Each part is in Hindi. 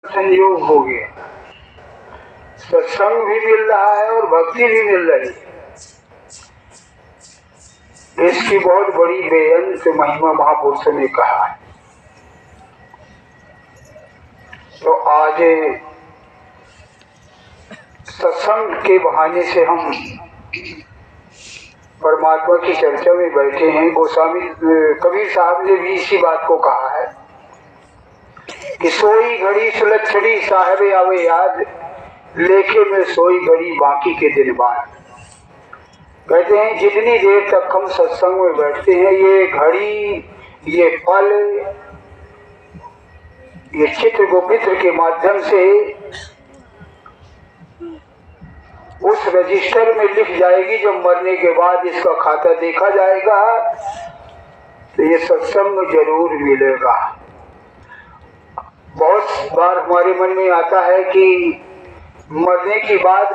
संयोग हो गया, सत्संग भी मिल रहा है और भक्ति भी मिल रही है। इसकी बहुत बड़ी बेअंत महिमा महापुरुषों ने कहा है। तो आज सत्संग के बहाने से हम परमात्मा की चर्चा में बैठे हैं। गोस्वामी कबीर साहब ने भी इसी बात को कहा है कि सोई घड़ी सुलक्षणी साहब आवे याद, लेखे में सोई घड़ी बाकी के दिन बाद। कहते हैं जितनी देर तक हम सत्संग में बैठते हैं, ये घड़ी, ये पल, ये चित्र गोपित्र के माध्यम से उस रजिस्टर में लिख जाएगी। जब मरने के बाद इसका खाता देखा जाएगा तो ये सत्संग जरूर मिलेगा। बहुत बार हमारे मन में आता है कि मरने के बाद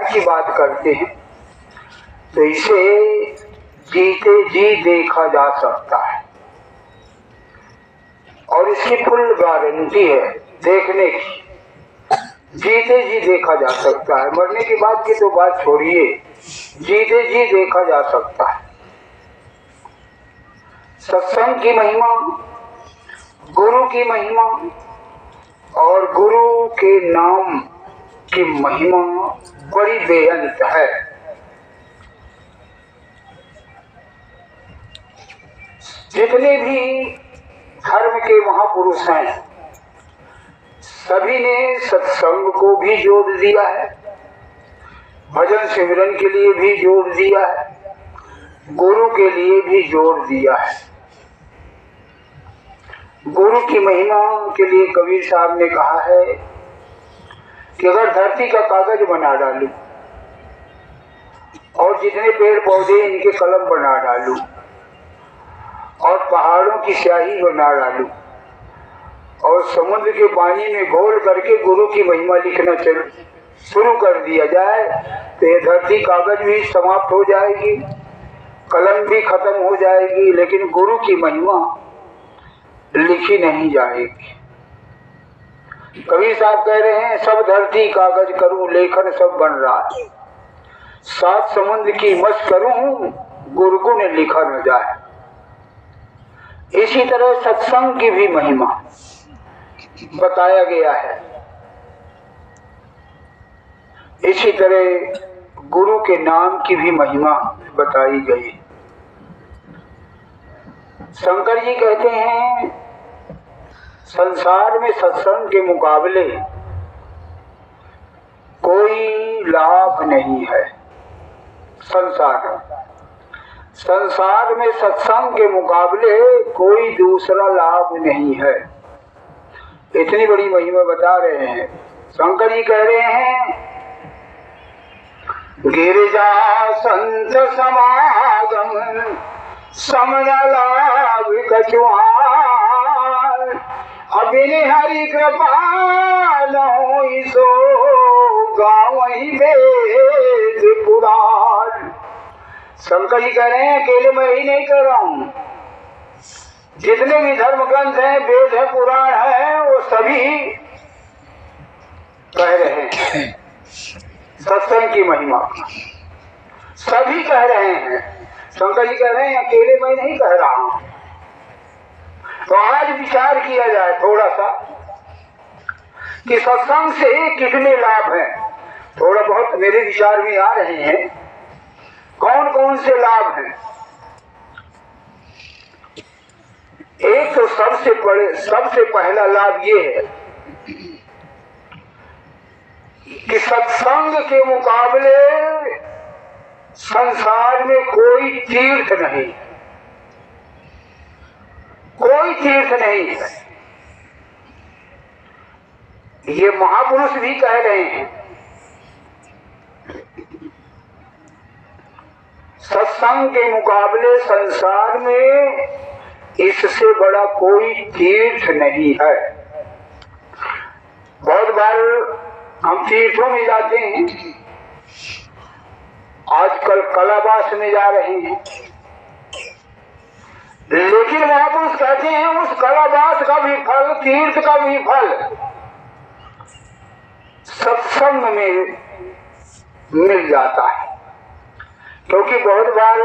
की बात करते हैं, तो इसे जीते जी देखा जा सकता है और इसकी फुल गारंटी है देखने की। जीते जी देखा जा सकता है, मरने के बाद की तो बात छोड़िए, जीते जी देखा जा सकता है। सत्संग की महिमा, गुरु की महिमा और गुरु के नाम की महिमा बड़ी बेअंत है। जितने भी धर्म के महापुरुष हैं, सभी ने सत्संग को भी जोड़ दिया है, भजन सिमरन के लिए भी जोड़ दिया है, गुरु के लिए भी जोड़ दिया है। गुरु की महिमा के लिए कबीर साहब ने कहा है कि अगर धरती का कागज बना डालूं और जितने पेड़ पौधे इनके कलम बना डालूं और पहाड़ों की स्याही बना डालूं और समुद्र के पानी में घोल करके गुरु की महिमा लिखना शुरू कर दिया जाए, तो ये धरती कागज भी समाप्त हो जाएगी, कलम भी खत्म हो जाएगी, लेकिन गुरु की महिमा लिखी नहीं जाएगी। कबीर साहब कह रहे हैं सब धरती कागज करूं, लेखन सब बन रहा है, सात समुद्र की मस्त करूं, गुरु को ने लिखा न जाए। इसी तरह सत्संग की भी महिमा बताया गया है, इसी तरह गुरु के नाम की भी महिमा बताई गई। शंकर जी कहते हैं संसार में सत्संग के मुकाबले कोई लाभ नहीं है। संसार में सत्संग के मुकाबले कोई दूसरा लाभ नहीं है। इतनी बड़ी महिमा बता रहे हैं। शंकर जी कह रहे हैं गिरिजा संत समागम समन लाभ कछुआर, अबिन हरि कृपा न सो गावहि वेद पुराण। शंकर जी कह रहे हैं अकेले मैं ही नहीं कह रहा हूं, जितने भी धर्म ग्रंथ हैं, वेद है, पुराण है, वो सभी कह रहे हैं सत्संग की महिमा, सभी कह रहे हैं। शंकर जी कह रहे हैं अकेले मैं नहीं कह रहा हूं। तो आज विचार किया जाए थोड़ा सा कि सत्संग से कितने लाभ हैं। थोड़ा बहुत मेरे विचार में आ रहे हैं। कौन कौन से लाभ हैं? एक तो सबसे पहला लाभ ये है कि सत्संग के मुकाबले संसार में कोई तीर्थ नहीं, कोई तीर्थ नहीं है। ये महापुरुष भी कह रहे हैं सत्संग के मुकाबले संसार में इससे बड़ा कोई तीर्थ नहीं है। बहुत बार हम तीर्थों में जाते हैं, आजकल कलावास में जा रहे हैं, लेकिन महापुरुष कहते हैं उस कलावास का भी फल, तीर्थ का भी फल सत्संग में मिल जाता है। क्योंकि बहुत बार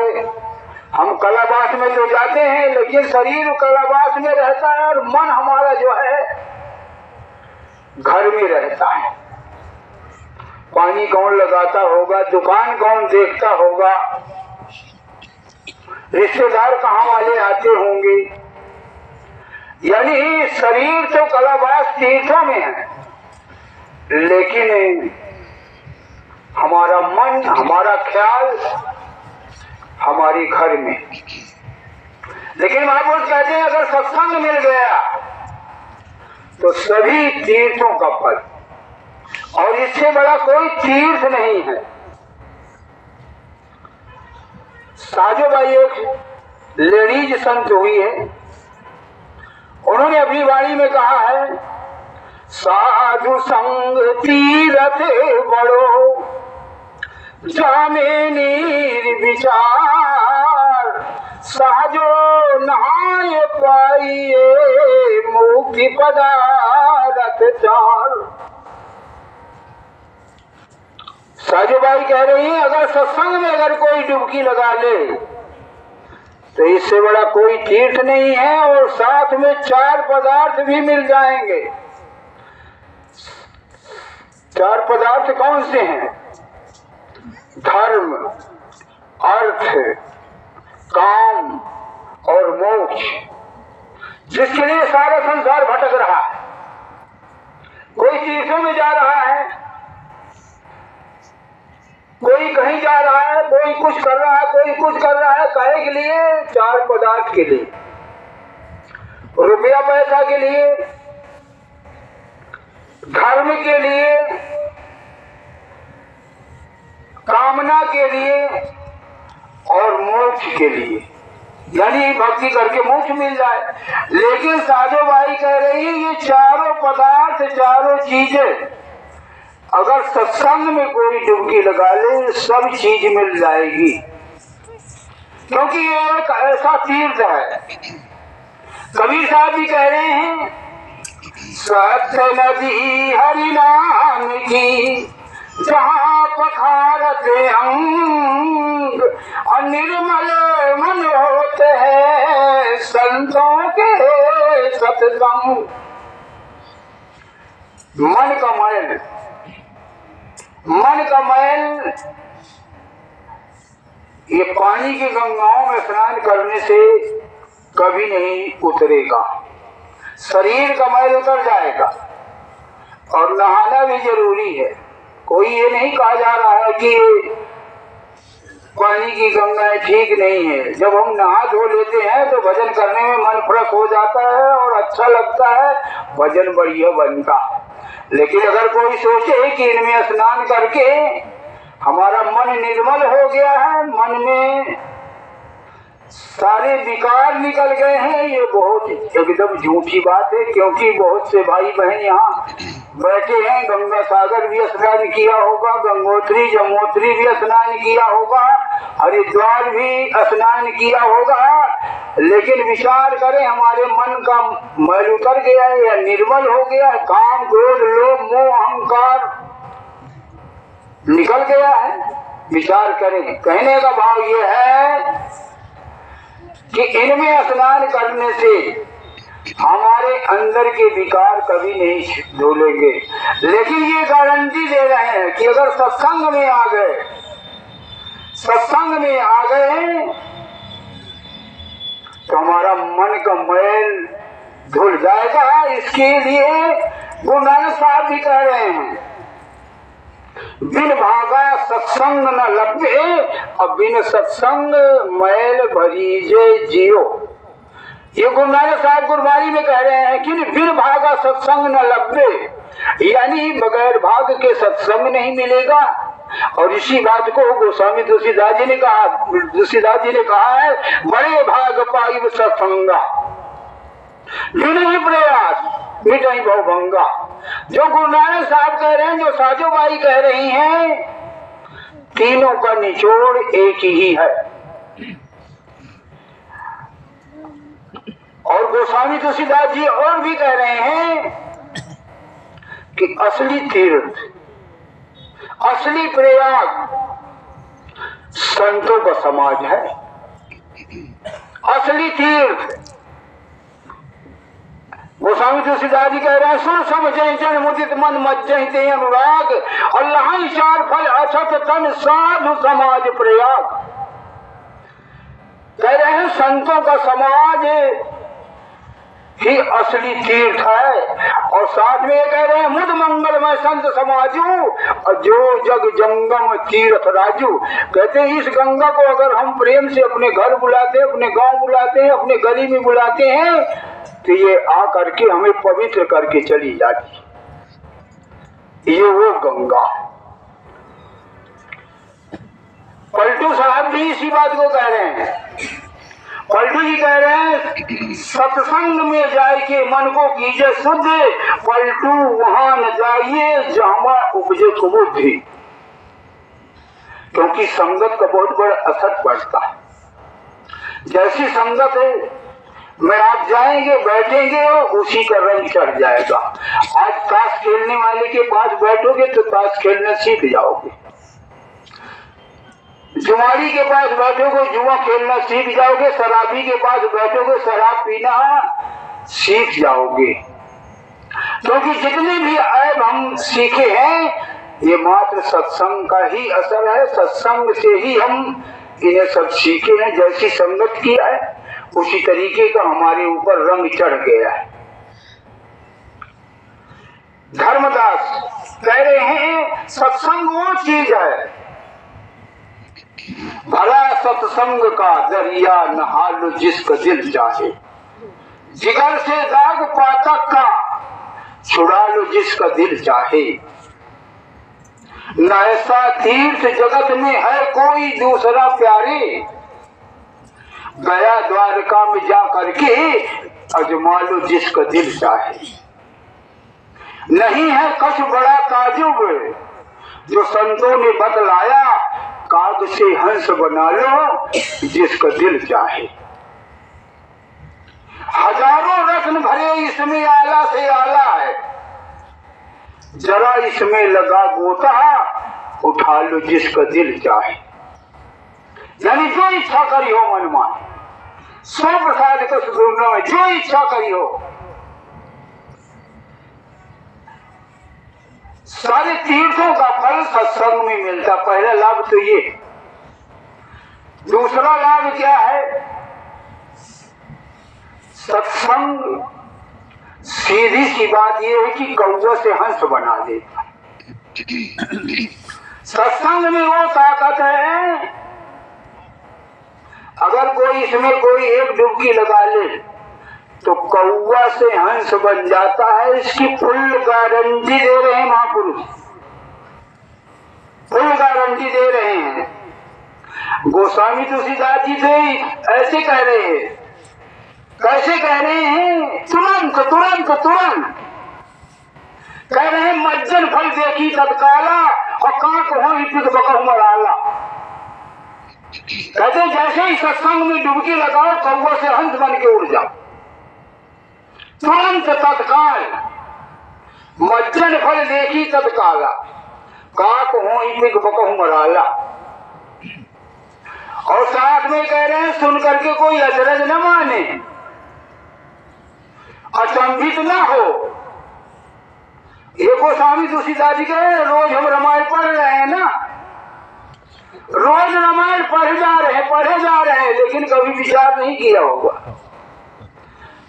हम कलावास में तो जाते हैं लेकिन शरीर कलावास में रहता है और मन हमारा जो है घर में रहता है। पानी कौन लगाता होगा, दुकान कौन देखता होगा, रिश्तेदार कहाँ वाले आते होंगे। यानी शरीर तो कलावास तीर्थों में है लेकिन हमारा मन, हमारा ख्याल हमारे घर में। लेकिन महापुरुष कहते हैं अगर सत्संग मिल गया तो सभी तीर्थों का फल, और इससे बड़ा कोई तीर्थ नहीं है। साजोबाई एक लेडीज संत हुई है, उन्होंने अपनी वाणी में कहा है साधु संग तीरथ बड़ो जामे निर्विचार, सहजो नहाय पाइए मुक्ति पदारथ चार। साजोबाई कह रही है अगर सत्संग में अगर कोई डुबकी लगा ले तो इससे बड़ा कोई तीर्थ नहीं है, और साथ में 4 पदार्थ भी मिल जाएंगे। 4 पदार्थ कौन से हैं? धर्म, अर्थ, काम और मोक्ष, जिसके लिए सारा संसार भटक रहा है। कोई तीर्थों में जा रहा है, कोई कहीं जा रहा है, कोई कुछ कर रहा है, कोई कुछ कर रहा है। काहे के लिए? 4 पदार्थ के लिए, रुपया पैसा के लिए, धर्म के लिए, कामना के लिए और मोक्ष के लिए। यानी भक्ति करके मोक्ष मिल जाए। लेकिन साधोबाई कह रही है ये चारों पदार्थ, चारों चीजें अगर सत्संग में कोई डुबकी लगा ले सब चीज मिल जाएगी, क्योंकि ये एक ऐसा तीर्थ है। कबीर साहब भी कह रहे हैं सत्य नदी हरि नाम की जहाँ पखारत अंग, निर्मल मन होते हैं संतों के सत्संग। मन का मैल, मन का मैल ये पानी की गंगाओं में स्नान करने से कभी नहीं उतरेगा। शरीर का मैल उतर जाएगा और नहाना भी जरूरी है। कोई ये नहीं कहा जा रहा है कि पानी की गंगाएं ठीक नहीं है। जब हम नहा धो लेते हैं तो भजन करने में मन फरक हो जाता है और अच्छा लगता है, भजन बढ़िया बनता। लेकिन अगर कोई सोचे कि इनमें स्नान करके हमारा मन निर्मल हो गया है, मन में सारे विकार निकल गए हैं, ये बहुत एकदम झूठी बात है। क्योंकि बहुत से भाई बहन यहाँ बैठे हैं, गंगा सागर भी स्नान किया होगा, गंगोत्री जमुनोत्री भी स्नान किया होगा, हरिद्वार भी स्नान किया होगा, लेकिन विचार करें हमारे मन का मैल उतर गया है या निर्मल हो गया है, काम क्रोध लोभ मोह अहंकार निकल गया है। विचार करें। कहने का भाव ये है कि इनमें स्नान करने से हमारे अंदर के विकार कभी नहीं धुलेंगे। लेकिन ये गारंटी दे रहे हैं कि अगर सत्संग में आ गए, सत्संग में आ गए तो हमारा मन का मैल धुल जाएगा। इसके लिए गुरु नानक साहब भी कह रहे हैं बिन भागा सत्संग न लगे, और बिन सत्संग मैल भरीजे जियो। ये गुरु नानक साहब गुरबाणी में कह रहे हैं कि बिन भागा सत्संग न लगे, यानी बगैर भाग के सत्संग नहीं मिलेगा। और इसी बात को गोस्वामी तुलसीदास जी ने कहा, तुलसीदास जी ने कहा है बड़े भाग पाई सत्संगा, बिन ही प्रयास मिटाई भवभंगा। जो गुरु नानक साहब कह रहे हैं, जो साजोबाई कह रही हैं, तीनों का निचोड़ एक ही है। गोस्वामी तुलसीदास जी और भी कह रहे हैं कि असली तीर्थ, असली प्रयाग संतों का समाज है। असली तीर्थ गोस्वामी तुलसीदास जी कह रहे हैं, सुन सब जय जन मुदित मन मज्जहि ते अनुराग, अल्लाह चार फल अछत तन साधु समाज प्रयाग। कह रहे हैं संतों का समाज ही असली तीर्थ है। और साथ में ये कह रहे हैं, मुद मंगलमय संत समाजू और जो जग जंगम तीर्थ राजू। कहते हैं इस गंगा को अगर हम प्रेम से अपने घर बुलाते हैं, अपने गांव बुलाते हैं, अपने गली में बुलाते हैं, तो ये आ करके हमें पवित्र करके चली जाती। ये वो गंगा। पलटू साहब भी इसी बात को कह रहे हैं। पलटू जी कह रहे हैं, सत्संग में जाए के मन को कीजिए शुद्ध, पलटू वहां न जाइए जहां उपजे कुबुद्धि। क्योंकि संगत का बहुत बड़ा असर पड़ता है। जैसी संगत है में आप जाएंगे बैठेंगे उसी का रंग चढ़ जाएगा। आज ताश खेलने वाले के पास बैठोगे तो ताश खेलना सीख जाओगे, जुआरी के पास बैठोगे जुआ खेलना सीख जाओगे, शराबी के पास बैठोगे शराब पीना सीख जाओगे। क्योंकि जितने भी ऐब हम सीखे हैं ये मात्र सत्संग का ही असर है। सत्संग से ही हम इन्हें सब सीखे हैं। जैसी संगत किया है उसी तरीके का हमारे ऊपर रंग चढ़ गया है। धर्मदास कह रहे हैं, सत्संग वो चीज है, भला सत्संग का दरिया नहा लो जिसका दिल चाहे, जिगर से दाग पातक का छुड़ा लो जिसका दिल चाहे। न ऐसा तीर्थ जगत में है कोई दूसरा प्यारे, गया द्वारका में जा करके अजमा लो जिसका दिल चाहे। नहीं है कछ बड़ा ताजुब जो संतों ने बतलाया, काग से हंस बना लो जिसका दिल चाहे। हजारों रत्न भरे इसमें आला से आला है, जरा इसमें लगा गोता उठा लो जिसका दिल चाहे। यानी जो इच्छा करी हो मन मान, सौ प्रसाद का सुगुण में जो इच्छा करी हो। सारे तीर्थों का फल सत्संग में मिलता। पहला लाभ तो ये। दूसरा लाभ क्या है? सत्संग सीधी सी बात ये है कि कौवा से हंस बना देता। सत्संग में वो ताकत है, अगर कोई इसमें कोई एक डुबकी लगा ले तो कौवा से हंस बन जाता है। इसकी फुल गारंटी दे रहे हैं महापुरुष, फुल गारंटी दे रहे हैं। गोस्वामी तुलसीदास जी से ऐसे कह रहे हैं। कैसे कह रहे हैं? तुरंत तुरंत तुरंत कह रहे हैं, मज्जन फल देखी तत्काला और कांक हो पिक बकहु मराला। कहते जैसे ही सत्संग में डुबकी लगाओ कौवा से हंस बन के उड़ जाओ, तुरंत तत्काल। मज्जन फल देखी तत्काला, काक हो पिक बकहु मराला। और साथ में कह रहे हैं, सुन करके कोई अचरज न माने, अचंभित न हो। ये गोस्वामी तुलसीदास जी कह, रोज हम रामायण पढ़ रहे हैं ना, रोज रामायण पढ़े जा रहे हैं, लेकिन कभी विचार नहीं किया होगा।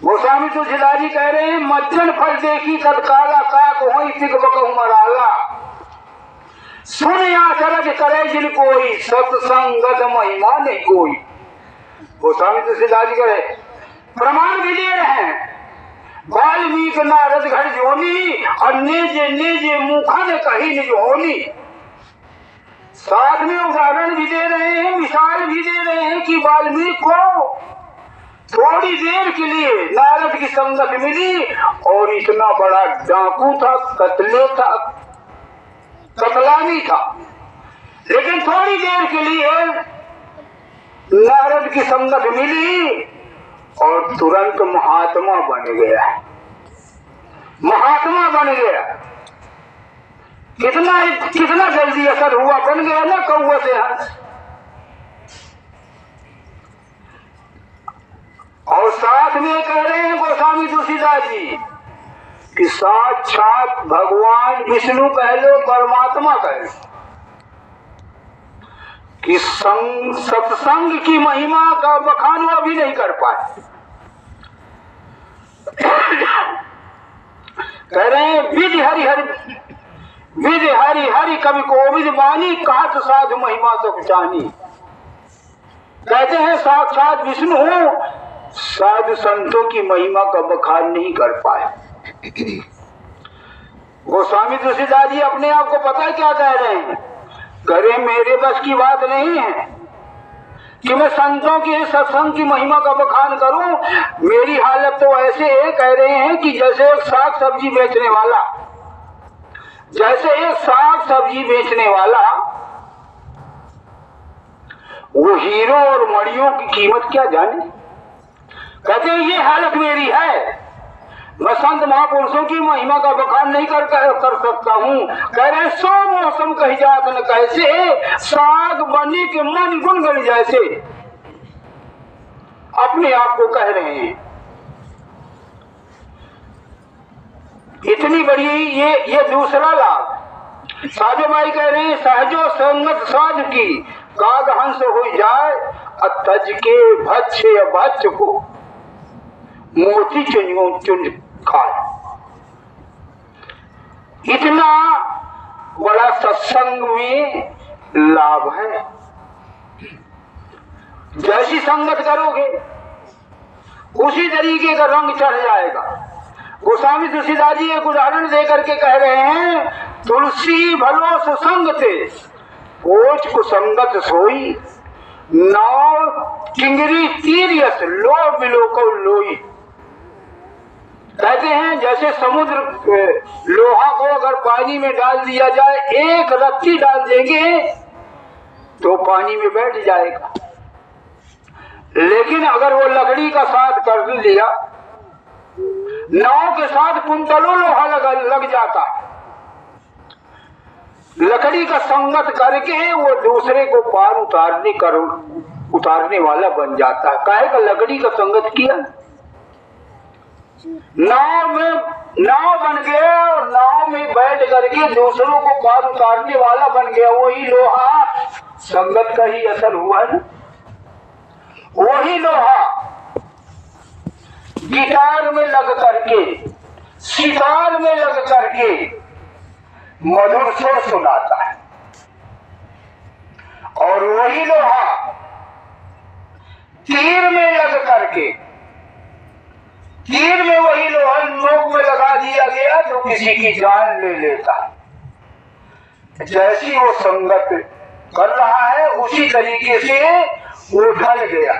गोस्वामी तुलसीदास जी कह रहे हैं, मज्जन फल देखी तत्काला, काक होई पिक बकहु मराला। सुन आचरज करे जिन कोई, सत्संगत महिमा नहीं कोई। गोस्वामी तुलसीदास जी कहे, प्रमाण भी दे रहे हैं। वाल्मीकि नारद घर जोनी और नेजे नेजे मुखन कही निज होनी। साथ में उदाहरण भी दे रहे हैं, मिसाल भी दे रहे हैं कि वाल्मीकि को थोड़ी देर के लिए नारद की संगत मिली और इतना बड़ा डाकू था, कतले था, कतलानी था, लेकिन थोड़ी देर के लिए नारद की संगत मिली और तुरंत महात्मा बन गया। महात्मा बन गया। कितना जल्दी असर हुआ, बन गया ना कौवा से हंस। और साथ में कह रहे हैं गोस्वामी तुलसीदास जी कि साक्षात भगवान विष्णु कह लो, परमात्मा कह लो, कि सत्संग की महिमा का बखान वो भी नहीं कर पाए। कह रहे हैं विधि हरि हरि कवि कोविद वाणी, काट साध महिमा सब जानी। कहते हैं साक्षात विष्णु साधु संतों की महिमा का बखान नहीं कर पाए। गोस्वामी तुलसीदास जी अपने आप को पता है क्या कह रहे हैं? करे मेरे बस की बात नहीं है कि मैं संतों की सत्संग की महिमा का बखान करूं। मेरी हालत तो ऐसे है, कह रहे हैं कि जैसे एक साग सब्जी बेचने वाला, वो हीरो और मणियों की कीमत क्या जाने। कहते हैं ये हालत मेरी है, मैं संत महापुरुषों की महिमा का बखान नहीं कर सकता हूँ। कह रहे सो मौसम कही जात न कैसे, साग बनी के मन गुन गल जैसे। अपने आप को कह रहे हैं। इतनी बड़ी ये दूसरा लाभ। साधु भाई कह रहे हैं सहजो संगत साध की, काग हंस हो जाए अतज के भक्ष या भक्ष को मोती चुन खाए। इतना बड़ा सत्संग में लाभ है। जैसी संगत करोगे उसी तरीके का रंग चढ़ जाएगा। गोस्वामी तुलसीदास जी एक उदाहरण देकर के कह रहे हैं, तुलसी भलो सुसंग थे कोच कुसंगत सोई, नाव चिंगरी तीरियस लो बिलो को लोई। कहते हैं जैसे समुद्र लोहा को अगर पानी में डाल दिया जाए, एक रत्ती डाल देंगे तो पानी में बैठ जाएगा, लेकिन अगर वो लकड़ी का साथ कर लिया, नाव के साथ कुंतलों लोहा लग जाता है। लकड़ी का संगत करके वो दूसरे को पार उतारने वाला बन जाता है। काहे का लकड़ी का संगत किया, नाव बन गया और नाव में बैठ करके दूसरों को पार उतारने वाला बन गया। वही लोहा संगत का ही असर हुआ है। वही लोहा गिटार में लग करके, सितार में लग करके मधुर स्वर सुनाता है, और वही लोहा तीर में लग करके, तीर में वही लोहा नोक में लगा दिया गया तो किसी की जान ले लेता है। जैसी वो संगत कर रहा है उसी तरीके से वो ढल गया।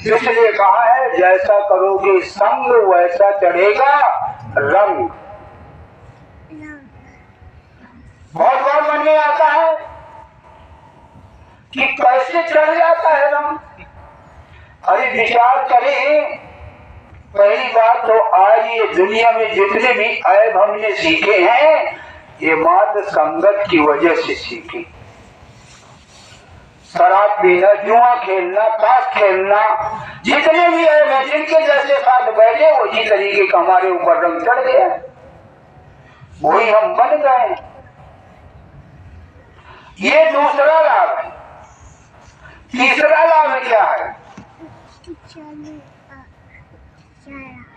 इसलिए कहा है जैसा करोगे संग वैसा चढ़ेगा रंग। बहुत बार मन में आता है कि कैसे चढ़ जाता है रंग। अरे विचार करें, पहली बात तो आज ये दुनिया में जितने भी ऐब हमने सीखे हैं ये मात्र संगत की वजह से सीखे। शराब पीना, जुआ खेलना, ताश खेलना, जितने भी ऐब हैं जिनके जैसे साथ बैठे उसी तरीके का हमारे ऊपर रंग चढ़ गया, वही हम बन गए। ये दूसरा लाभ है। तीसरा लाभ क्या है?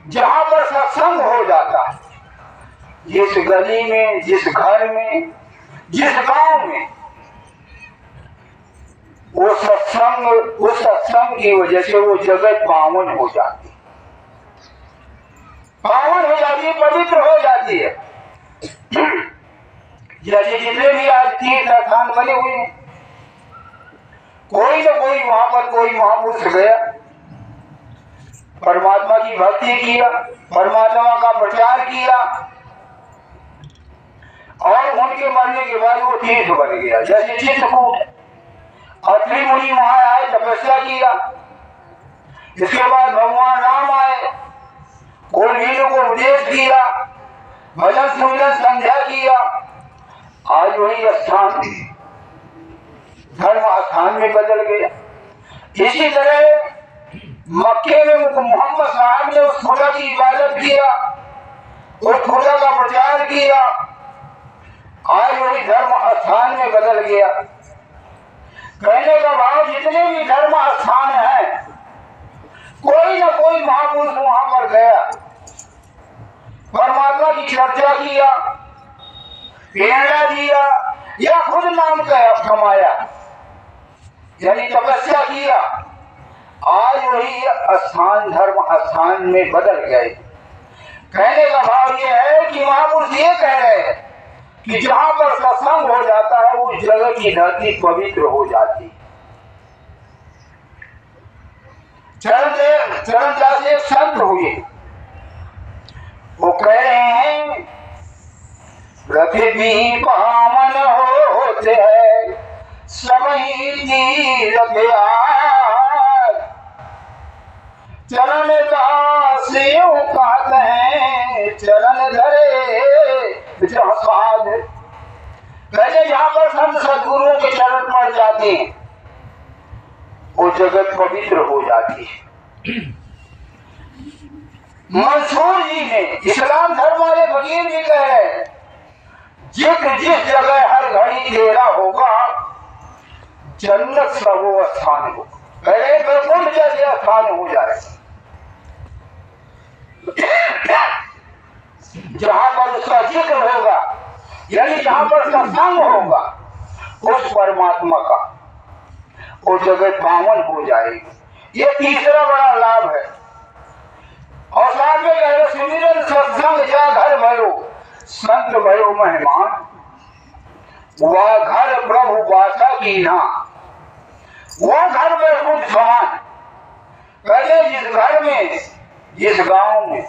जहां पर सत्संग हो जाता है, जिस गली में, जिस घर में, जिस गांव में, वो सत्संग, उस सत्संग की वजह से वो जगत पावन हो जाती है, पावन हो जाती है, पवित्र हो जाती है। जैसे जितने भी आज तीर्थ स्थान बने हुए हैं, कोई न कोई वहां पर कोई महापुरुष गया, परमात्मा की भक्ति किया, परमात्मा का प्रचार किया, और उनके मरने के बाद वो तीर्थ बन गया। जैसे चित्रकूट, अत्रि मुनि वहां आए, तपस्या किया, इसके बाद भगवान राम आए, कुलवीरों को उपदेश किया, भजन सुमिरन संध्या किया। आज वही स्थान धर्म स्थान में बदल गया। इसी तरह मक्के में मोहम्मद साहब ने उस खुदा की इबादत किया, उस खुदा का प्रचार किया। आज वही धर्म स्थान में बदल गया। कहने का भाव जितने भी धर्म स्थान है, कोई ना कोई महापुरुष वहां पर गया, परमात्मा की चर्चा किया, प्रेरणा दिया, या खुद नाम कमाया, यानी तपस्या किया। आज वही स्थान धर्म स्थान में बदल गए। कहने का भाव यह है कि महापुरुष ये कह रहे हैं कि जहां पर सत्संग हो जाता है उस जगह की धरती पवित्र हो जाती। चरणदास एक संत हुए, वो कह रहे हैं पृथ्वी पावन होते है समय तीरथ चरण दास कहते हैं चरण धरे साध। पहले जहां पर संत सदगुरुओं के चरण पड़ जाते हैं वो जगत पवित्र हो जाती है। मंसूर जी ने इस्लाम धर्म वाले फकीर भी कहे, जिस जगह हर घड़ी तेरा होगा जन्नत सा वो स्थान हो, पहले बिल्कुल जैसे स्थान हो जाए। जहां पर उसका जिक्र होगा, यानी जहां पर सत्संग होगा, उस परमात्मा का वो जगत पावन हो जाएगी। ये तीसरा बड़ा लाभ है। और साथ में कह रहे सुमिरन सत्संग जा घर भयो संत भयो मेहमान, वह घर प्रभु वासा की ना, वो घर में खुद समान। पहले जिस घर में, जिस गांव में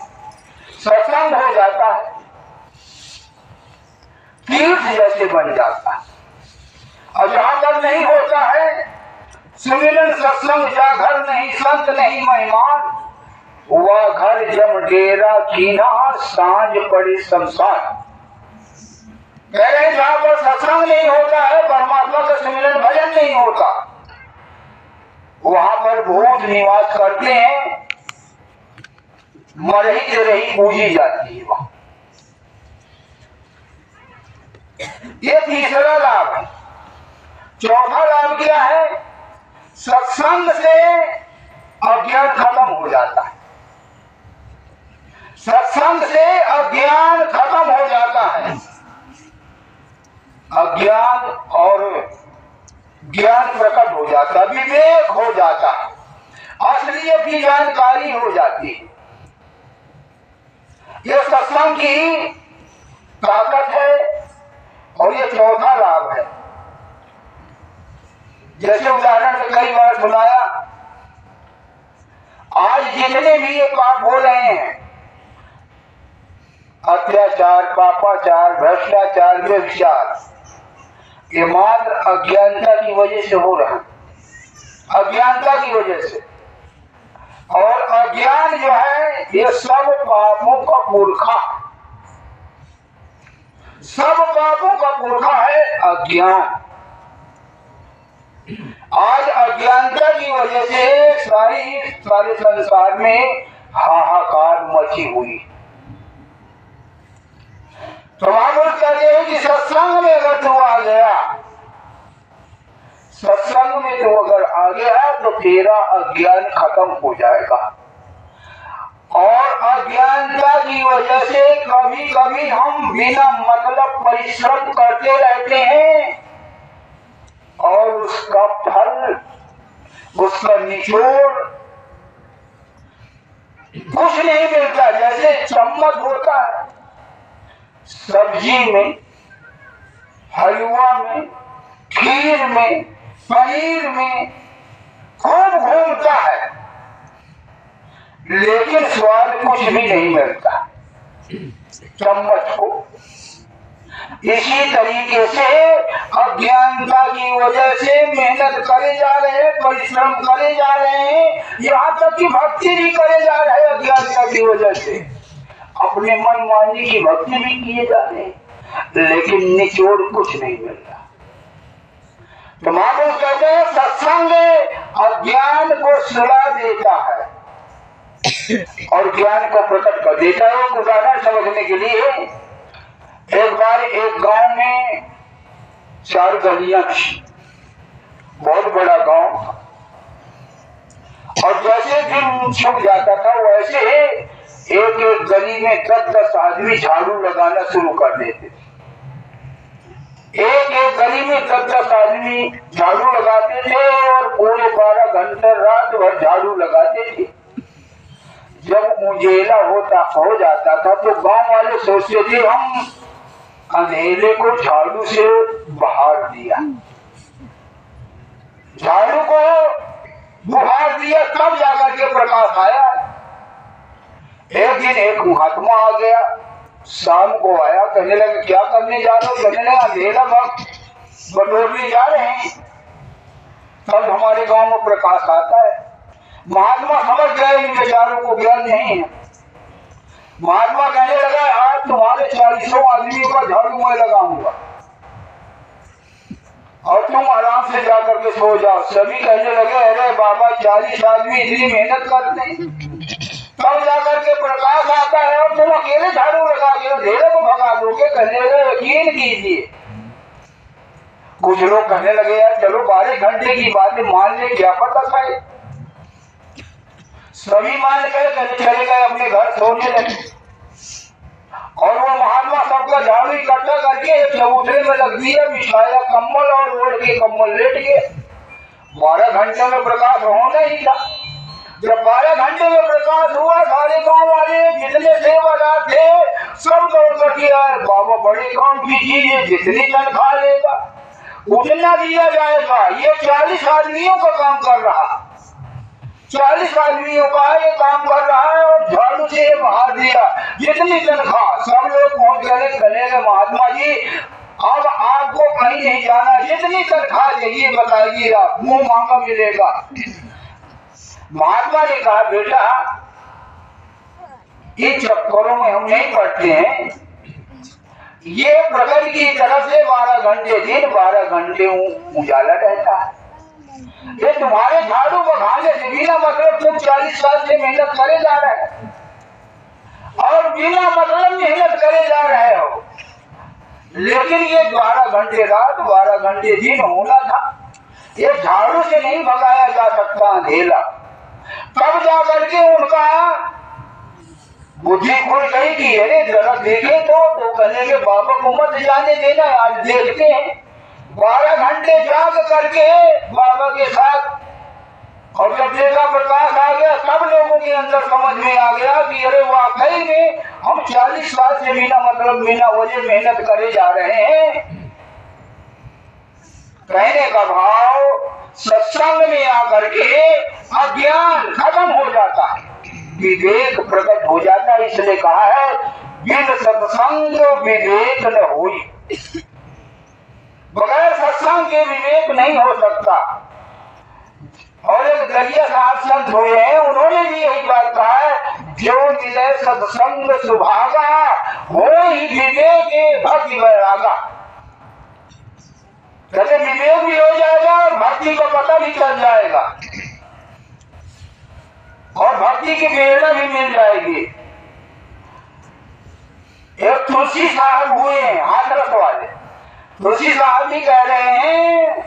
सत्संग हो जाता है, तीर्थ जैसे बन जाता है। और जहां पर नहीं होता है सुमिरन सत्संग जा घर नहीं संत नहीं मेहमान, वह घर जम डेरा कीना सांझ पड़ी शमशान। कह रहे जहां पर सत्संग नहीं होता है, परमात्मा का सुमिरन भजन नहीं होता, वहां पर भूत निवास करते हैं, मरही से रही पूजी जाती है वहां। ये तीसरा लाभ है। चौथा लाभ क्या है? सत्संग से अज्ञान खत्म हो जाता है। सत्संग से अज्ञान खत्म हो जाता है। अज्ञान और ज्ञान प्रकट हो जाता है, विवेक हो जाता है, असलियत की जानकारी हो जाती है। यह सत्संग की ताकत है और ये चौथा लाभ है। जैसे उदाहरण में कई बार सुनाया, आज जितने भी ये पाप हो रहे हैं, अत्याचार, पापाचार, भ्रष्टाचार, व्यभिचार, ये मात्र अज्ञानता की वजह से हो रहा है। अज्ञानता की वजह से। और अज्ञान जो है ये सब पापों का पुरखा, सब पापों का पुरखा है अज्ञान। आज अज्ञानता की वजह से सारे संसार में हाहाकार मची हुई। तो महापुरुष कहते हैं कि सत्संग में अगर तू आ गया, सत्संग में तू अगर आ गया तो तेरा अज्ञान खत्म हो जाएगा। और अज्ञानता की वजह से कभी कभी हम बिना मतलब परिश्रम करते रहते हैं और उसका फल, उसका निचोड़ कुछ नहीं मिलता। जैसे चम्मच होता है सब्जी में, हलवा में, खीर में, पनीर में, खूब घूमता है लेकिन स्वाद कुछ भी नहीं मिलता चम्मच को। इसी तरीके से अज्ञानता की वजह से मेहनत करे जा रहे हैं, परिश्रम करे जा रहे हैं, यहाँ तक कि भक्ति भी करे जा रहे हैं। अज्ञानता की वजह से अपने मन मानी की भक्ति भी किए जा रहे हैं, लेकिन निचोड़ कुछ नहीं मिल रहा। तो महापुरुष कहते हैं सत्संग अज्ञान को सुला देता है और ज्ञान को प्रकट कर देता है। एक उदाहरण समझने के लिए, एक बार एक गांव में 4 गलियां थी, बहुत बड़ा गांव था, और जैसे दिन छुप जाता था वैसे एक एक गली में 10-10 आदमी झाड़ू लगाना शुरू कर देते थे। एक एक गली में 10-10 आदमी झाड़ू लगाते थे और पूरे 12 घंटे रात भर झाड़ू लगाते थे। जब उजेला हो जाता था तो गांव वाले सोचते थे हम अंधेरे को झाड़ू से बहार दिया, झाड़ू को बुहार दिया, तब जाकर के प्रकाश आया। एक दिन एक महात्मा आ गया, शाम को आया, कहने लगे क्या करने जा रहे हो? कहने लगा अंधेरा बटोरने जा रहे हैं, तब हमारे गांव में प्रकाश आता है। महात्मा समझ गए इन बेचारों को ज्ञान नहीं है। महात्मा कहने लगा आज तुम्हारे 40 आदमियों का झाड़ू मैं लगाऊंगा और तुम आराम से जाकर के सो जाओ। सभी कहने लगे अरे बाबा 40 आदमी इतनी मेहनत करते हैं, तब जाकर के प्रकाश आता है और तुम अकेले झाड़ू लगा के अंधेरे को भगा दोगे? कहने लगे यकीन कीजिए। कुछ लोग कहने लगे यार चलो 12 घंटे की बात है, मान ले, क्या पता था। सभी मान गए, चले गए अपने घर सोने लगे, और वो महात्मा सबका झाड़ू इकट्ठा करके एक चबूतरे में लग दिया, बिछाया कम्बल और ओढ़ के कम्बल लेट गए। 12 घंटे में प्रकाश होना ही था। जब 12 घंटे में प्रकाश हुआ, सारे गांव वाले जितने सेवादार थे सब दौड़ करके आए, बाबा बड़े काम की चीज है, जितनी तनख्वाह लेगा उतना दिया जाएगा। ये 40 आदमियों का काम कर रहा, 40 आदमियों का ये काम कर रहा है और झाड़ू से बहा दिया, जितनी तनख्वाह। सब लोग पहुंच गए, कहने महात्मा जी अब आपको कहीं नहीं जाना, जितनी तनख्वाह चाहिए बताइए, आप मुंह मांगा मिलेगा। महात्मा ने कहा बेटा इन चक्करों में हम नहीं पड़ते हैं, ये प्रकृति की तरफ से 12 घंटे दिन 12 घंटे उजाला रहता है। ये तुम्हारे झाड़ू बघाने से बिना मतलब तुम 40 साल से मेहनत करे जा रहे हो और बिना मतलब मेहनत करे जा रहे हो, लेकिन ये 12 घंटे रात 12 घंटे दिन होना था। ये झाड़ू से नहीं भगाया जा सकता अंधेरा। तब जाकर के उनका बुद्धि खुल गई कि अरे जरा देखे तो कहेंगे बाबा को मत जाने देना, आज देखते हैं। 12 घंटे जाग करके बाबा के साथ, और जब देखा प्रकाश आ गया सब लोगों के अंदर समझ में आ गया कि अरे वाकई में हम 40 साल से बिना मतलब बिना वजह मेहनत करे जा रहे हैं। कहने का भाव सत्संग में आकर के अज्ञान खत्म हो जाता है, विवेक प्रकट हो जाता है। इसलिए कहा है बिन सत्संग विवेक न होई, बगैर सत्संग के विवेक नहीं हो सकता। और एक दरिया साहब संत हुए हैं, उन्होंने भी यही बात कहा है, जो मिले सत्संग सुभागा हो ही विवेक भक्ति वैरागा। कहते विवेक भी हो जाएगा और भक्ति का पता भी चल जाएगा और भक्ति की प्रेरणा भी मिल जाएगी। एक तुलसी साहब हुए हैं हाथरस वाले, तुलसी साहब भी कह रहे हैं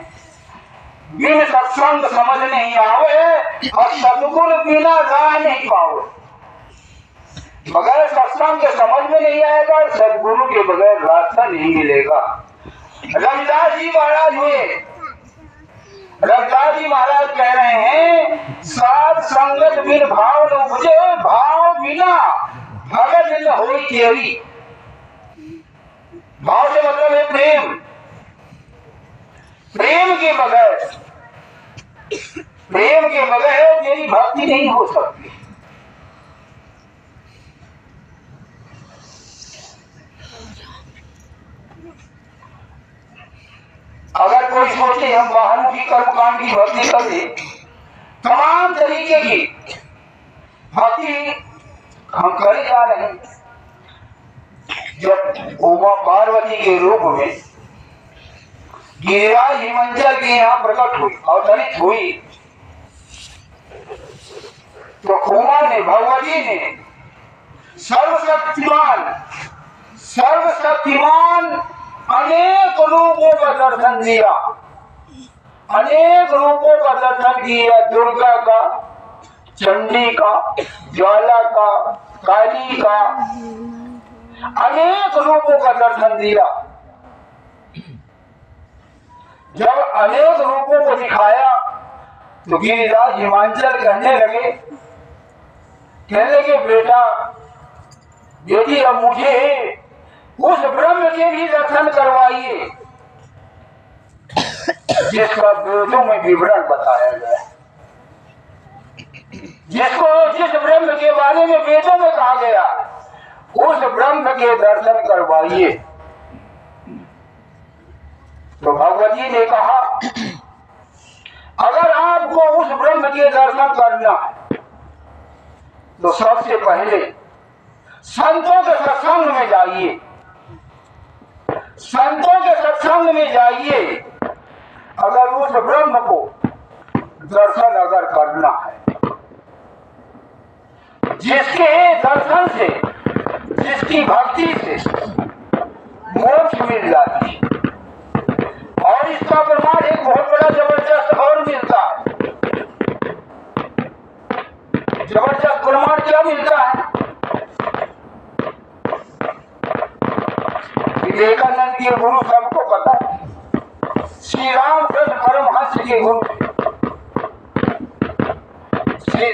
बिन सत्संग समझ नहीं आवे और सदगुरु बिना राह नहीं पाओ। बगैर सत्संग के समझ में नहीं आएगा और सदगुरु के बगैर रास्ता नहीं मिलेगा। रविदास जी महाराज हुए, रविदास जी महाराज कह रहे हैं साध संगत बिन भाव न उपजे, भाव बिना भगत न होई तेरी। भाव से मतलब है प्रेम, प्रेम के बगैर मेरी भक्ति नहीं हो सकती। कोई सोचे हम बाहर की कर्मकांड की भक्ति कर ले, तमाम तरीके की भक्ति हम करे जा रहे हैं। जब उमा पार्वती के रूप में गिरिराज हिमांचल के यहाँ प्रकट हुई, अवतरित हुई, तो उमा ने, भगवती ने सर्वशक्तिमान अनेक रूपों का दर्शन दिया, अनेक रूपों का दर्शन किया। दुर्गा का, चंडी का, ज्वाला का, काली का, अनेक रूपों का दर्शन दिया। जब अनेक रूपों को दिखाया तो गिरिराज हिमांचल कहने लगे बेटा, बेटी अब मुझे उस ब्रह्म के भी दर्शन करवाइए जिसका वेदों में विवरण बताया गया है, जिस ब्रह्म के बारे में वेदों में कहा गया, उस ब्रह्म के दर्शन करवाइए। तो भगवती ने कहा अगर आपको उस ब्रह्म के दर्शन करना है तो सबसे पहले संतों के सत्संग में जाइए, संतों के सत्संग में जाइए। अगर उस ब्रह्म को दर्शन अगर करना है, जिसके दर्शन से, जिसकी भक्ति से मोक्ष मिल जाती है। और इसका प्रमाण एक बहुत बड़ा जबरदस्त और मिलता है। जबरदस्त प्रमाण क्या मिलता है? विवेकानंद के गुरु सबको पता है, श्री रामकृष्ण परमहंस के गुरु,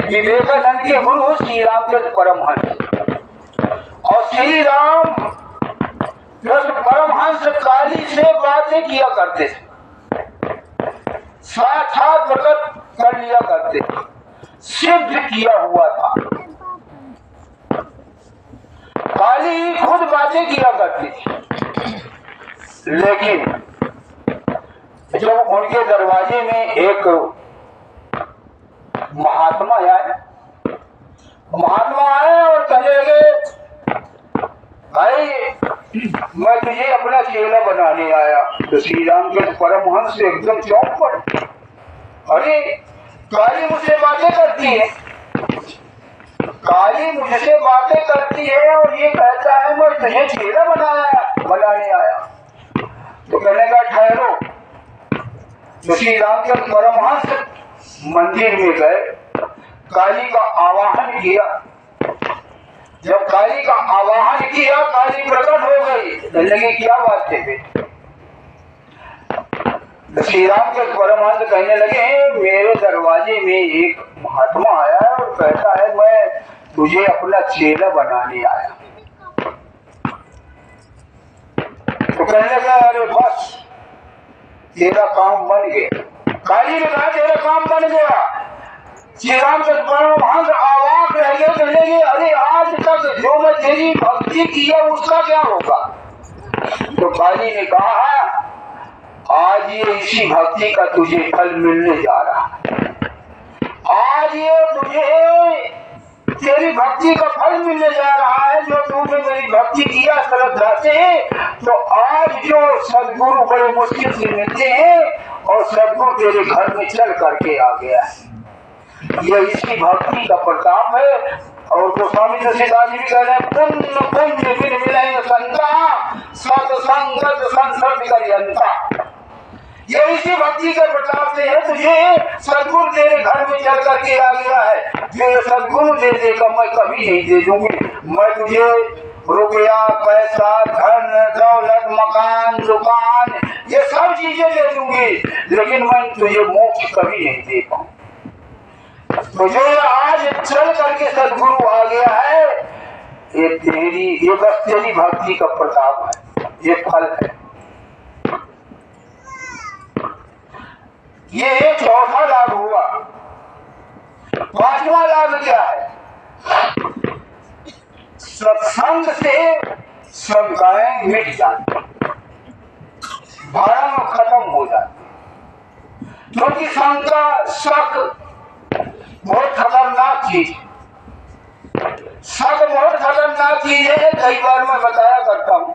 विवेकानंद के गुरु श्री रामकृष्ण परमहंस। और श्री राम कृष्ण परमहंस काली से बातें किया करते थे, साक्षात प्रकट कर लिया करते, सिद्ध किया हुआ था। काली खुद बातें किया करती थी, लेकिन जब उनके दरवाजे में एक महात्मा आए और कहने लगे भाई मैं तुझे अपना चेला बनाने आया। तो श्री राम के परमहंस एकदम चौंक पड़े, अरे काली मुझसे बातें करती है, काली मुझसे बातें करती है और ये कहता है मैं तुझे चेला बनाने आया। तो कहने का ठहरो। तो श्री राम के परमहंस मंदिर में गए, काली का आवाहन किया। जब काली का आवाहन किया, काली प्रकट हो गई। लगे क्या बात है? श्री राम के परमहंस कहने लगे मेरे दरवाजे में एक महात्मा आया है और कहता है मैं तुझे अपना चेला बनाने आया। तो कहने लगा अरे बस तेरा काम बन गया। काली ने कहा तेरा काम बन गया। श्री राम के परमहंस अवाक रह गए, कहने लगे अरे आज तक जो मैं तेरी भक्ति किया उसका क्या होगा? तो काली ने कहा आज ये इसी भक्ति का तुझे फल मिलने जा रहा है। आज ये तुझे तेरी भक्ति का फल मिलने जा रहा है। जो तूने मेरी भक्ति किया श्रद्धा से, तो आज जो सदगुरु बड़े मुश्किल से मिलते हैं और सदगुरु तेरे घर में चल करके आ गया है, ये इसी भक्ति का प्रताप है। और गोस्वामी तुलसीदास जी भी कह रहे हैं पुण्य पुण्य बिन मिलेंगे संता, सत्संगत संसर्ग करियंता। ये इसी भक्ति के प्रताप से है तुझे सदगुरु तेरे घर में चल करके आ गया है। जो सदगुरु दे देगा मैं कभी नहीं दे दूंगी। मैं तुझे रुपया पैसा धन दौलत मकान दुकान ये सब चीजें दे दूंगी, लेकिन मैं तुझे मोक्ष कभी नहीं दे पाऊंगी। तो जो आज चल करके सदगुरु आ गया है, ये बस तेरी भक्ति का प्रताप है, ये फल है। ये चौथा लाभ हुआ। पांचवा लाभ क्या है? सत्संग से शंकाएं मिट जाती, भ्रम खत्म हो जाती। क्योंकि शंका शक बहुत खतरनाक चीज, शक बहुत खतरनाक चीज है। कई बार मैं बताया करता हूँ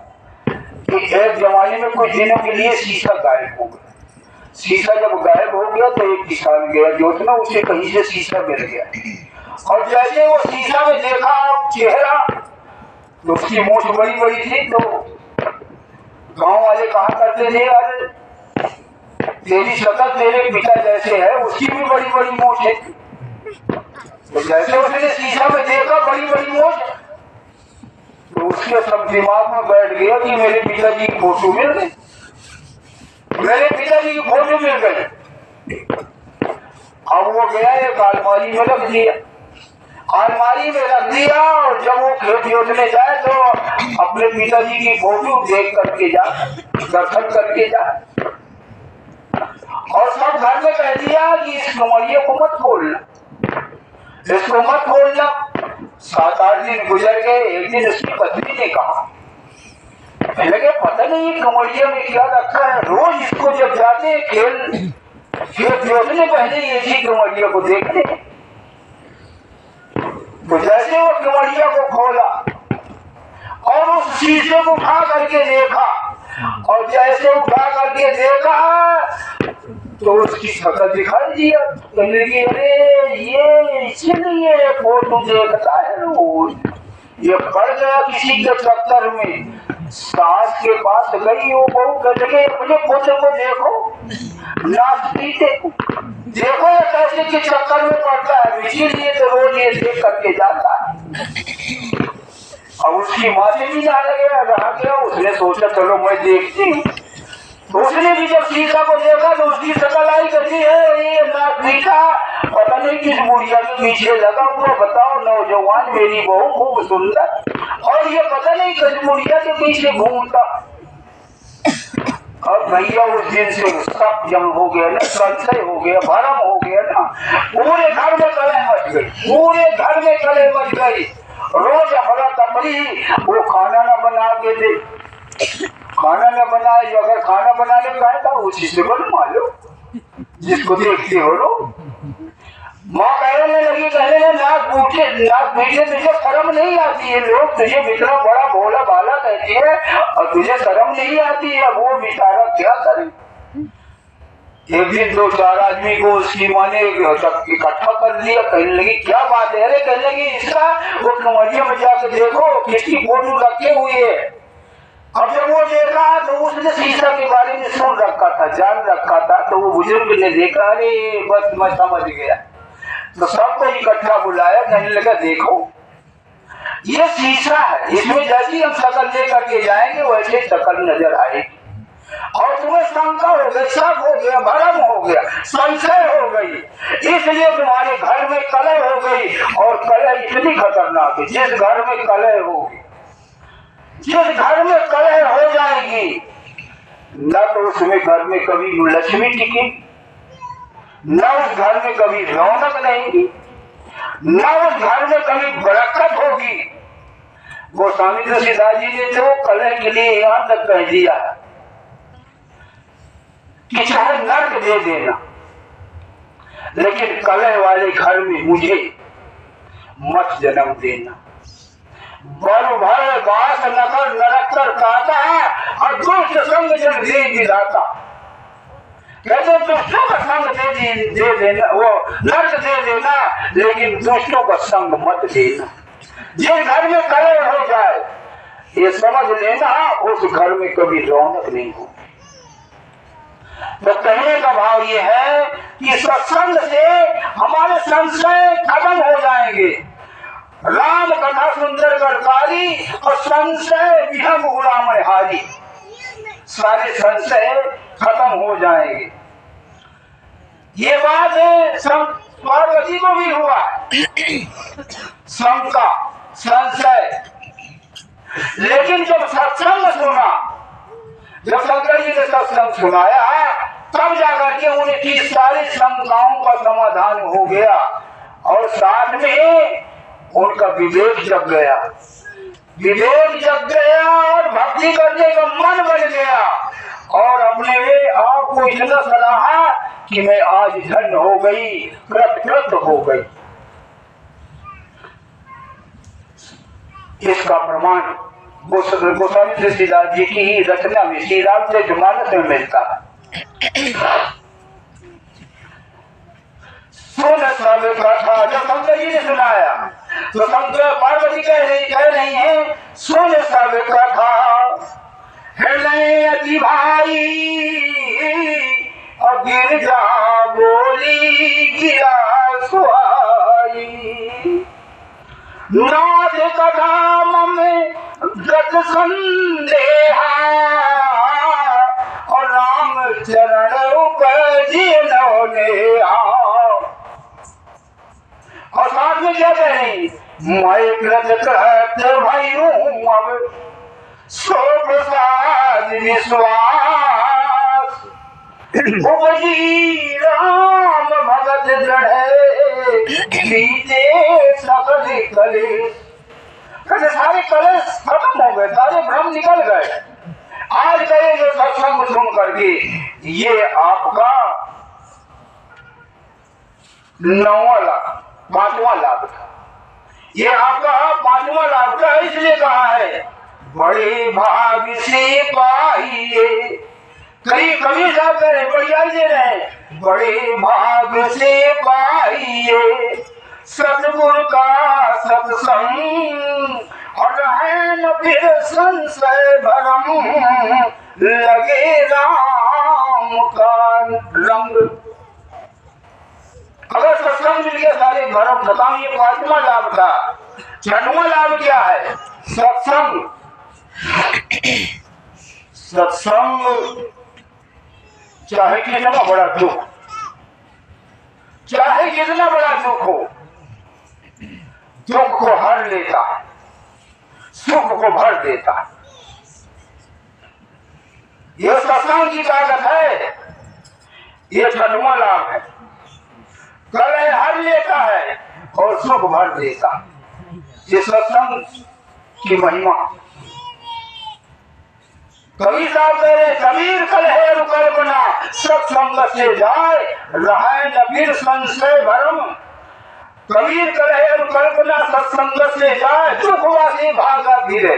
कि एक जमाने में कुछ दिनों के लिए शीशा गायब हो गया। शीशा जब गायब हो गया तो एक किसान गया जोतना, उसे कहीं से शीशा मिल गया और जैसे वो शीशा में देखा चेहरा तो उसकी मूछ बड़ी बड़ी थी। तो गांव वाले कहा करते थे, अरे तेरी शक्ल तेरे पिता जैसे है, उसकी भी बड़ी बड़ी मूछ है। तो जैसे उसने शीशा में देखा बड़ी बड़ी मूछ, तो उसके सब दिमाग में बैठ गया कि मेरे पिताजी की फोटो मिल गई, मेरे पिताजी की फोटो मिल गई। अब वो गया एक अलमारी में रख दिया, अलमारी में रख दिया और जब वो खेत जोतने जाए तो अपने पिताजी की फोटो देख करके जा, दर्शन करके जा। और सब घर में कह दिया कि इस कमरिया को मत खोलना, इसको मत खोलना। 7-8 दिन गुजर गए। एक दिन उसकी पत्नी ने कहा, लगे पता नहीं ये कमरिया में क्या रखा है, रोज इसको जब जाते हैं खेत जोतने पहले इसी कमरिया को देखते। तो जैसे वो कमरिया को खोला और उस शीशे को उठा करके देखा, और जैसे उठा करके देखा तो उसकी शक्ल दिखाई दिया। कहने लगी, अरे ये इसलिए फोटो देखता है रोज, ये पड़ गया किसी के चक्कर में। सास के पास गई, वो बहू कहने लगे अपने पोते को देखो, नाचती देखो ये कैसे के चक्कर में पड़ता है, इसीलिए तो रोज ये देख करके जाता है। अब उसकी माँ से भी जाने गया, रहा गया। उसने सोचा चलो मैं देखती हूँ। तो उसने भी जब शीशा को देखा तो उसकी शक्ल आई कैसी है, ये नाक पीछा पता नहीं किस बुढ़िया के पीछे लगा हुआ। बताओ नौजवान मेरी बहू खूब सुंदर, और ये पता नहीं किस बुढ़िया के पीछे घूमता। और भैया उस दिन से सब जम हो गया ना, संशय हो गया, भरम हो गया ना। पूरे घर में कलह मच गई, पूरे घर में कलह मच गई। रोज हमारा तमरी वो खाना न बना के दे, खाना न बनाए, अगर खाना बनाने का है तो उसी से बनवा लो, जिसको देखते हो लो। माँ कहने लगी, कहने नाक पीछे तुझे शर्म नहीं आती है, लोग तुझे इतना बड़ा भोला भाला कहती है और तुझे शर्म नहीं आती है। वो बेचारा क्या करे। एक दिन 2-4 आदमी को उसकी माँ ने इकट्ठा कर लिया। कहने लगी क्या बात है, अरे कहने लगी इसका वो कमरिया में जाकर देखो किसकी फोटो रखे हुई है। अब जब वो देखा तो उसने शीशा के बारे में सुन रखा था, जान रखा था। तो वो बुजुर्ग ने देखा, अरे बस मैं समझ गया। तो सबको इकट्ठा बुलाया, कहने लगा देखो ये शीशा है, इसमें जैसी हम शक्ल लेकर के जाएंगे वैसे शक्ल नजर आएगी। और तुम्हें शंका हो गई, शक हो गया, भरम हो गया, संशय हो गई, इसलिए तुम्हारे घर में कलह हो गई। और कलह इतनी खतरनाक है, जिस घर में कलह होगी, जिस घर में कलह हो जाएगी न तो उसमें घर में कभी लक्ष्मी टिकेगी, न उस घर में कभी रौनक रहेगी, न उस घर में कभी बरकत होगी। गोस्वामी तुलसीदास जी ने तो कलह के लिए यहाँ तक कह दिया कि चाहे नर्क दे देना, लेकिन कलह वाले घर में मुझे मत जन्म देना। बल भर बास नगर नरक कर काता और दुष्ट संग जन दे दिलाता। कहते दुष्टों का संग दे देना, वो नर्क दे देना, लेकिन दुष्टों का संग मत देना। जिस घर में कलह हो जाए ये समझ लेना उस घर में कभी रौनक नहीं होगी। तो कहने का भाव ये है कि सत्संग से हमारे संशय खत्म हो जाएंगे। राम कथा सुंदर गढ़कारी और संशय विहंग गुलाम हारी, सारे संशय खत्म हो जाएंगे। ये बात पार्वती को भी हुआ, शंका संशय। लेकिन जब सत्संग सुना, जब शंकर जी ने सत्संग सुनाया तब जाकर के उनकी सारी शंकाओं का समाधान हो गया और साथ में उनका विवेक जग गया, विवेक जग गया और भक्ति करने का मन बन गया और अपने आप को इतना सराहा कि मैं आज धन्य हो गई, कृत हो गई। इसका प्रमाण गोस्वामी तुलसीदास जी की ही रचना में श्री रामचरितमानस में मिलता है। सुन सब कथा, जब शंकर जी ने सुनाया तो शंकर पार्वती कह रही है, सुन सब कथा हृदय अति भाई, अब गिरजा बोली गिरा सुहाई। नाथ कथा मम गत संदेहा, और राम चरण उपजी ने और साथ में क्या कह रही, मैं कृत कृत भाई हूँ अब सो प्रसाद विश्वास, उपजी राम भगत दृढ़ बीते सकल कलेश। कहते सारे कलेश खत्म हो गए, सारे भ्रम निकल गए। आज गए जो सत्संग सुन करके ये आपका 9वां लाभ 5वां लाभ था, ये आपका 5वां लाभ था। इसलिए कहा है बड़े भाग से पाइए, कभी साहब कह रहे बढ़िया दे रहे, बड़े भाग से पाइए सतगुरु का सत्संग, और है न फिर संशय भरम, लगे राम का रंग। अगर सत्संग मिल गया सारे भरम खत्म। ये 5वां लाभ था। 6वां लाभ क्या है, सत्संग। सत्संग चाहे कितना बड़ा दुख, चाहे कितना बड़ा दुख हो, दुख को हर लेता, सुख को भर देता। यह सत्संग की ताकत है। यह 6वां लाभ है। कलह हर लेता है और सुख भर देता। ये सत्संग की महिमा। कवि साहब कह रहे कबीर कलह कल्पना, सत्संग से जाए रहे न फिर संशय भरम। कबीर कलह कल्पना सत्संग से जाए, दुखवासी भागा फिरे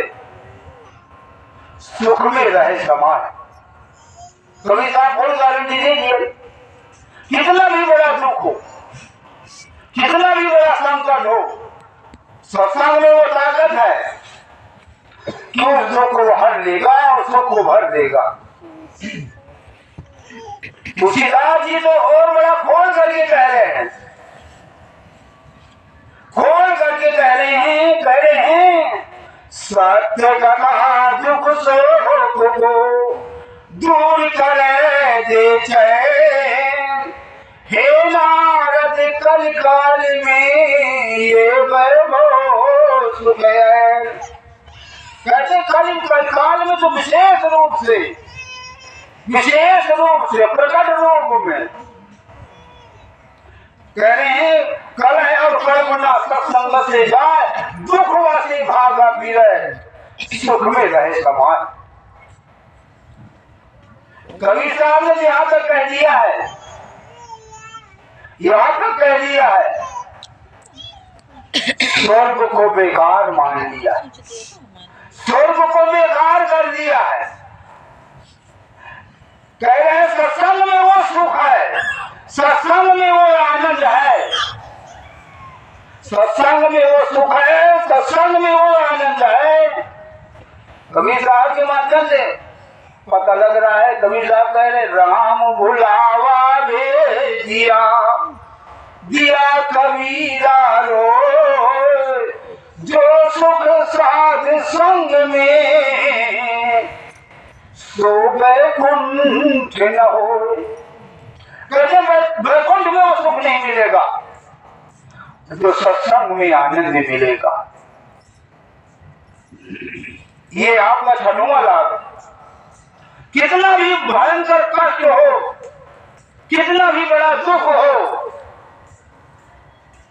सुख में रहे समान। कवि साहब फुल गारंटी दे दिए। कितना भी बड़ा दुख हो, कितना भी बड़ा संकट हो, सत्संग में वो ताकत है कि उस दुख को हर लेगा और सुख को भर देगा। तुलसीदास जी तो और बड़ा खोल करके कह रहे हैं, खोल करके कह रहे हैं सत्य कथा दुख शोक को दूर करे दे चैन, हे नारद कल काल में ये वैभव सुख है। कहते कल काल में तो विशेष रूप से प्रकट रूप में कह रहे हैं कल है और कल्पना सत्संग से जाए, दुखवासी भागा फिरे सुख में रहे समान। कवि साहब ने यहाँ तक कह दिया है, यहाँ तक कह दिया है, स्वर्ग को बेकार मान लिया, स्वर्ग को बेकार कर दिया है। कह रहे हैं सत्संग में वो सुख है, सत्संग में वो आनंद है, सत्संग में वो सुख है, सत्संग में वो आनंद है। कबीर साहब के माध्यम से पता लग रहा है। कबीर साहब कह रहे राम भुलावा भेज दिया, दिया कबीरा रो, जो सुख साध संग में सो वैकुंठ न हो। कहते वैकुंठ में वो सुख नहीं मिलेगा जो सत्संग में आनंद मिलेगा। ये आपका 6वां लाभ। कितना भी भयंकर कष्ट हो, कितना भी बड़ा दुख हो,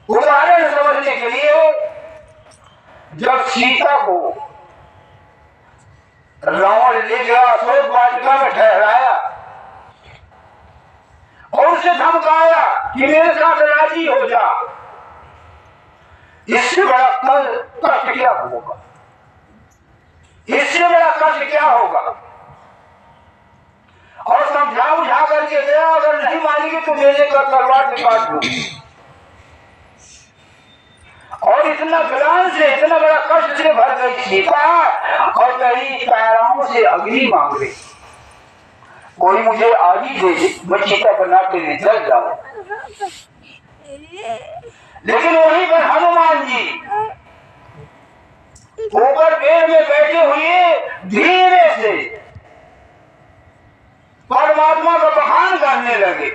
उदाहरण समझने के लिए जब सीता को रावण ले गया अशोक वाटिका में ठहराया और उसे धमकाया कि मेरे साथ राजी हो जा। इससे बड़ा कष्ट क्या होगा, इससे बड़ा कष्ट क्या होगा। और समझा बुझा करके गया, अगर नहीं मानेगी तो मेरे का तलवार से काट दूंगी। और इतना ग्लान से, इतना बड़ा कष्ट से भर गई सीता और कई पैरों से अग्नि मांग रही, कोई मुझे आगी दे दे, मैं सीता बना के ले जल जाऊं। लेकिन वहीं पर हनुमान जी ऊपर पेड़ में बैठे हुए धीरे से परमात्मा का बखान करने लगे।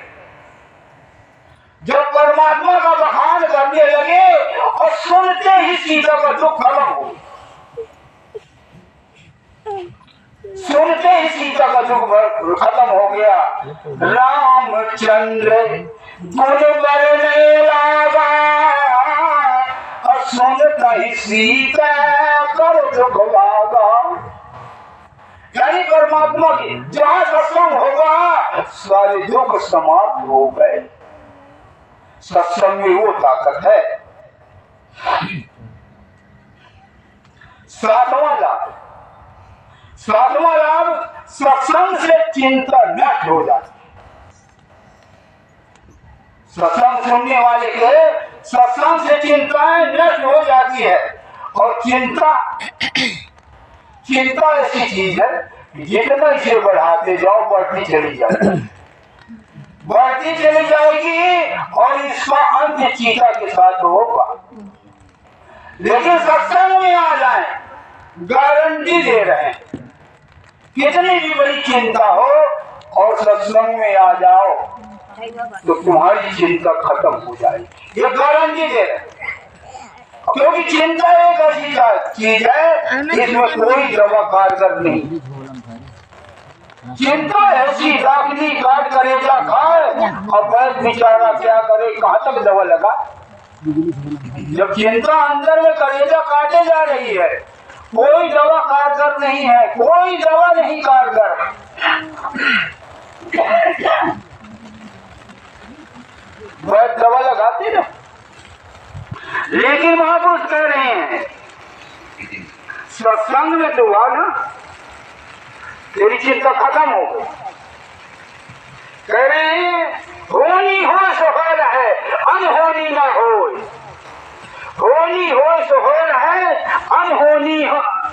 जब परमात्मा का बखान करने लगे और सुनते ही सीता का दुख खत्म हो, सुनते ही सीता का दुख खत्म हो गया। रामचंद्र गुण बरने लगा और सुनता ही सीता कर दुख भागा। यानी परमात्मा की जहां सत्संग होगा सारे दुख समाप्त हो गए। सत्संग में वो ताकत है। सातवां लाभ सत्संग से चिंता नष्ट हो जाती है। सत्संग सुनने वाले के सत्संग से चिंताएं नष्ट हो जाती है। और चिंता ऐसी चीज है जितना इसे बढ़ाते जाओ बढ़ती चली जाएगी, बढ़ती चली जाएगी और इसका अंत चिंता के साथ होगा। लेकिन सत्संग में आ जाए, गारंटी दे रहे हैं, कितनी भी बड़ी चिंता हो और सत्संग में आ जाओ तो तुम्हारी चिंता खत्म हो जाएगी, ये गारंटी दे रहे हैं। क्योंकि चिंता एक ऐसी चीज है इसमें कोई दवा कारगर नहीं। चिंता ऐसी डाकनी काट करेगा खाए और बैठ बेचारा क्या करे, कहाँ तक दवा लगा। जब चिंता अंदर में करेजा काटे जा रही है, कोई दवा कारगर नहीं है, कोई दवा नहीं कारगर। बैठ दवा लगाते ना, लेकिन महापुरुष कह रहे हैं सत्संग में तो हुआ ना, तेरी चिंता खत्म हो गई। कह रहे हैं होनी हो सो हो है, अनहोनी न हो। होनी हो सो हो है, अनहोनी हो